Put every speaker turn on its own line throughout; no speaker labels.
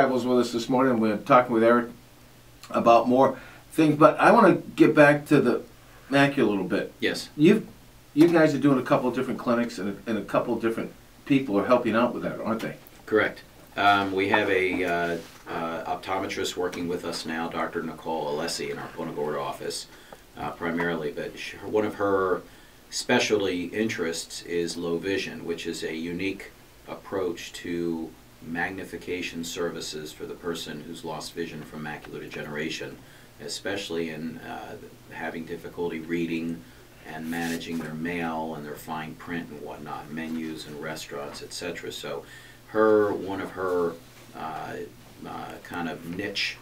Was with us this morning. We're talking with Eric about more things, but I want to get back to the macula a little bit.
Yes.
You guys are doing a couple of different clinics, and a couple of different people are helping out with that, aren't they?
Correct. We have a optometrist working with us now, Dr. Nicole Alessi, in our Punta Gorda office, primarily. But one of her specialty interests is low vision, which is a unique approach to magnification services for the person who's lost vision from macular degeneration, especially in having difficulty reading and managing their mail and their fine print and whatnot, menus and restaurants, etc. So one of her kind of niche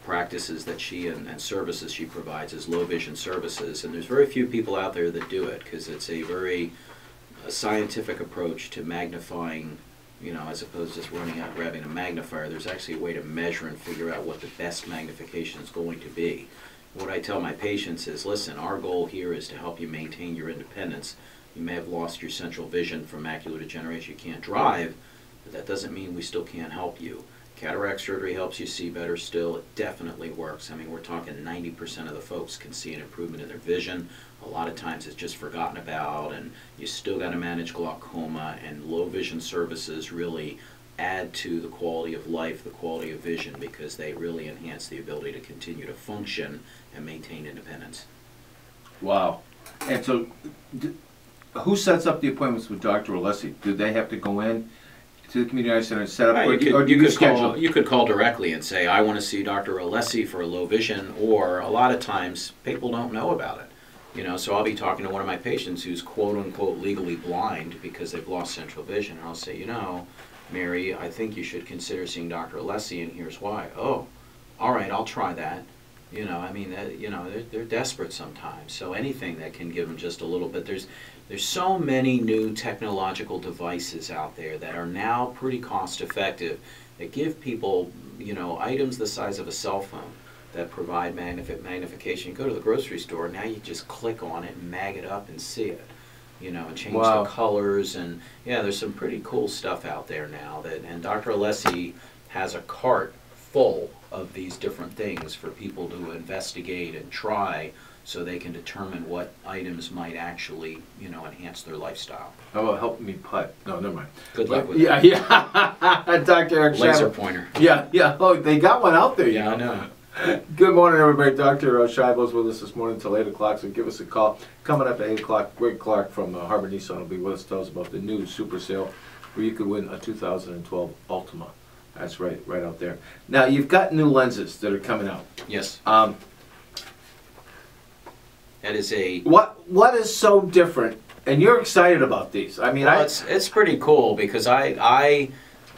practices that she and services she provides is low vision services, and there's very few people out there that do it because it's a very scientific approach to magnifying, you know, as opposed to just running out grabbing a magnifier. There's actually a way to measure and figure out what the best magnification is going to be. What I tell my patients is, listen, our goal here is to help you maintain your independence. You may have lost your central vision from macular degeneration. You can't drive, but that doesn't mean we still can't help you. Cataract surgery helps you see better still. It definitely works. I mean, we're talking 90% of the folks can see an improvement in their vision. A lot of times it's just forgotten about, and you still got to manage glaucoma, and low vision services really add to the quality of life, the quality of vision, because they really enhance the ability to continue to function and maintain independence.
Wow. And so, who sets up the appointments with Dr. Alessi? Do they have to go in to the community eye center and set up, or do you schedule?
You could call directly and say, I want to see Dr. Alessi for low vision, or a lot of times people don't know about it. You know, so I'll be talking to one of my patients who's quote-unquote legally blind because they've lost central vision, and I'll say, you know, Mary, I think you should consider seeing Dr. Alessi, and here's why. Oh, all right, I'll try that. You know, I mean, you know, they're desperate sometimes, so anything that can give them just a little bit. There's so many new technological devices out there that are now pretty cost-effective that give people, you know, items the size of a cell phone that provide magnification. You go to the grocery store, now you just click on it and mag it up and see it, you know, and change the colors. And yeah, there's some pretty cool stuff out there now. And Dr. Alessi has a cart full of these different things for people to investigate and try, so they can determine what items might actually, you know, enhance their lifestyle.
How about helping me putt? No, never mind.
Good luck with
it. Yeah. Dr. Eric
Laser
Schaibel.
pointer.
Yeah. Oh, they got one out there.
Yeah, I know.
Good morning, everybody. Dr. Schaibel is with us this morning until 8 o'clock, so give us a call. Coming up at 8 o'clock, Greg Clark from Harbor Nissan will be with us, tell us about the new super sale where you could win a 2012 Altima. That's right out there. Now, you've got new lenses that are coming out.
Yes. That is a...
What is so different? And you're excited about these. I mean,
well, it's pretty cool because I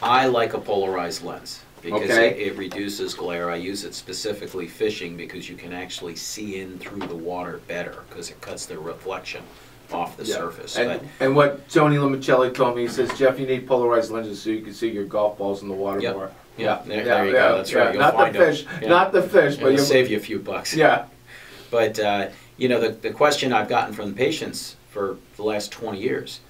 like a polarized lens because it reduces glare. I use it specifically fishing because you can actually see in through the water better because it cuts the reflection off the surface.
And what Tony Limicelli told me, he says, Jeff, you need polarized lenses so you can see your golf balls in the water more.
Yeah, there you go. That's right. You'll
not
find
the fish, not the fish, but
it'll save you a few bucks.
Yeah.
But you know, the question I've gotten from the patients for the last 20 years,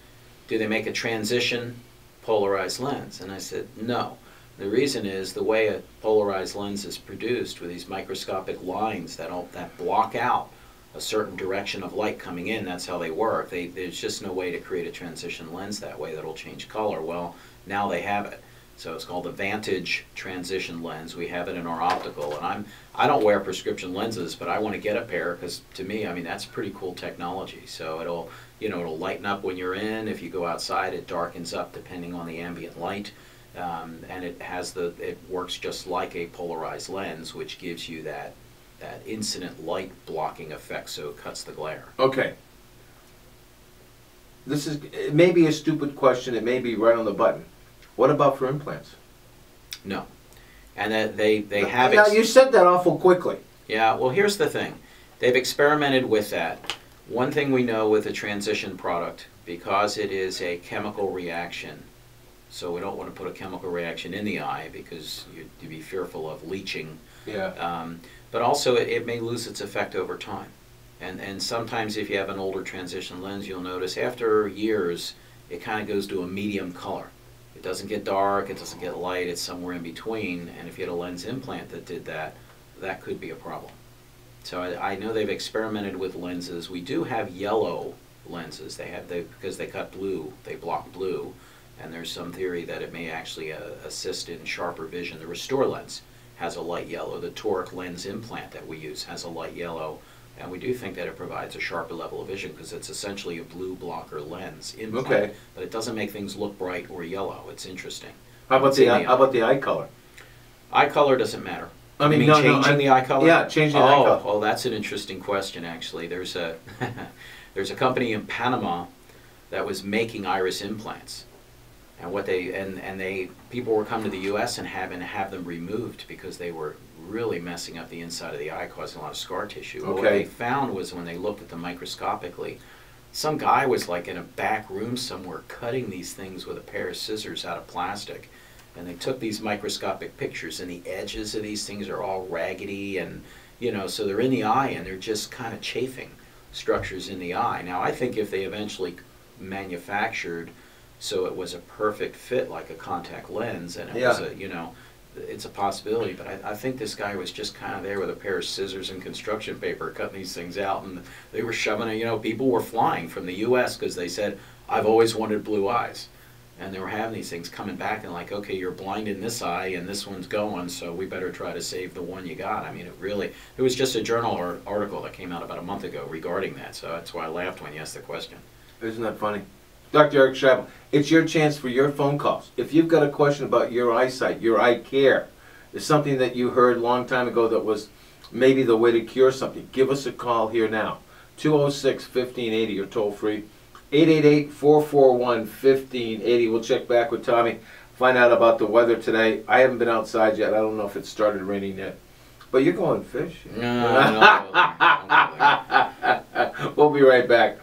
do they make a transition polarized lens? And I said, no. The reason is the way a polarized lens is produced with these microscopic lines that block out a certain direction of light coming in. That's how they work. There's just no way to create a transition lens that way that'll change color. Well, now they have it. So it's called the Vantage transition lens. We have it in our optical, and I don't wear prescription lenses, but I want to get a pair because to me, I mean, that's pretty cool technology. So it'll lighten up when you're in. If you go outside, it darkens up depending on the ambient light, and it works just like a polarized lens, which gives you that incident light blocking effect, so it cuts the glare.
Okay. It may be a stupid question. It may be right on the button. What about for implants?
No. And they have...
Now, you said that awful quickly.
Yeah, well, here's the thing. They've experimented with that. One thing we know with a transition product, because it is a chemical reaction, so we don't want to put a chemical reaction in the eye because you'd be fearful of leaching.
Yeah.
But also, it may lose its effect over time. And sometimes if you have an older transition lens, you'll notice after years, it kind of goes to a medium color. It doesn't get dark, it doesn't get light, it's somewhere in between, and if you had a lens implant that did that, that could be a problem. So I know they've experimented with lenses. We do have yellow lenses. Because they cut blue, they block blue, and there's some theory that it may actually assist in sharper vision. The Restore lens has a light yellow. The toric lens implant that we use has a light yellow, and we do think that it provides a sharper level of vision because it's essentially a blue blocker lens implant.
Okay.
But it doesn't make things look bright or yellow. It's interesting.
How about the eye color?
Eye color doesn't matter.
I mean,
changing the eye color?
Yeah, changing the eye color.
Oh, that's an interesting question, actually. There's a there's a company in Panama that was making iris implants, and people were coming to the U.S. and having to have them removed because they were really messing up the inside of the eye, causing a lot of scar tissue.
Okay.
What they found was when they looked at them microscopically, some guy was like in a back room somewhere cutting these things with a pair of scissors out of plastic. And they took these microscopic pictures, and the edges of these things are all raggedy, and so they're in the eye, and they're just kind of chafing structures in the eye. Now, I think if they eventually manufactured so it was a perfect fit, like a contact lens, and it was it's a possibility. But I think this guy was just kind of there with a pair of scissors and construction paper, cutting these things out, and they were shoving it. People were flying from the U.S. because they said, "I've always wanted blue eyes." And they were having these things coming back and like, okay, you're blind in this eye and this one's going, so we better try to save the one you got. I mean, it was just a journal or article that came out about a month ago regarding that, so that's why I laughed when you asked the question.
Isn't that funny? Dr. Eric Schaibel, it's your chance for your phone calls. If you've got a question about your eyesight, your eye care, it's something that you heard a long time ago that was maybe the way to cure something, give us a call here now. 206-1580 or toll free. 888-441-1580. We'll check back with Tommy, find out about the weather today. I haven't been outside yet. I don't know if it started raining yet. But you're going fish.
No,
We'll be right back.